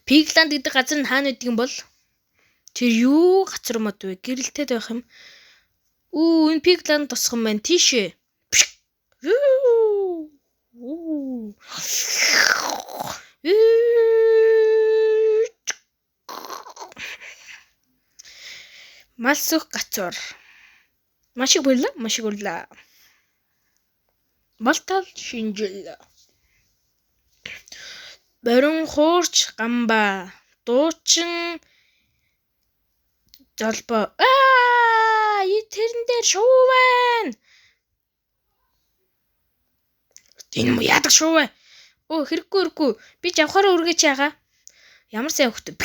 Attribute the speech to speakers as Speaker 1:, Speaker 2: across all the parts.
Speaker 1: Пигланд гэдэг газар нь хаана байдаг юм бол? Тэр юу газар мод вэ? Гэрэлтэд байх юм. Энэ Пигланд тосгон байна. Тийшээ. Малсөх газар. Машиг болла. Малтал шинжил. Борин хуурч гамба. Дуучин золбоо. Тэрэн дээр шуу байна. Энэ муу яадаг шуу вэ? Хэрэггүй. Би жавхаараа үргэж яага. Ямар сайн хөхтэй.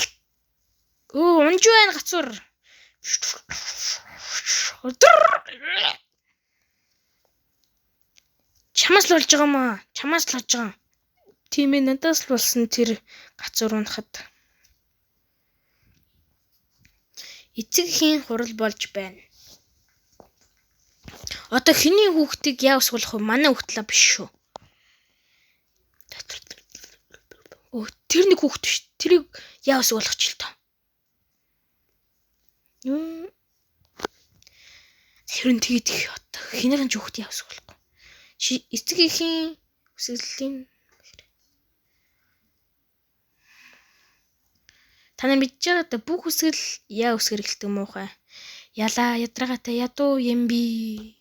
Speaker 1: Унж байна гацуур. Чамаас л болж байгаа маа. Тийм ээ, надаас л болсон тэр гацуур унахад. Эцэг эхийн хурал болж байна. Одоо хэний хүүхдийг яа усгуулах вэ? Манай хүүхдлээ биш шүү. Тэр нэг хүүхд биш. Тэрийг яа усгуулах ч л тоо. Хэрэн тэгээд одоо хинэрэн ч хүүхд яа усгуулахгүй. Эцэг эхийн үсгэллийн та нар мэдж байгаа да бүх үсгэл яа үсгэр эхэлдэг муухай. Яла ядрагата ядуу ямби.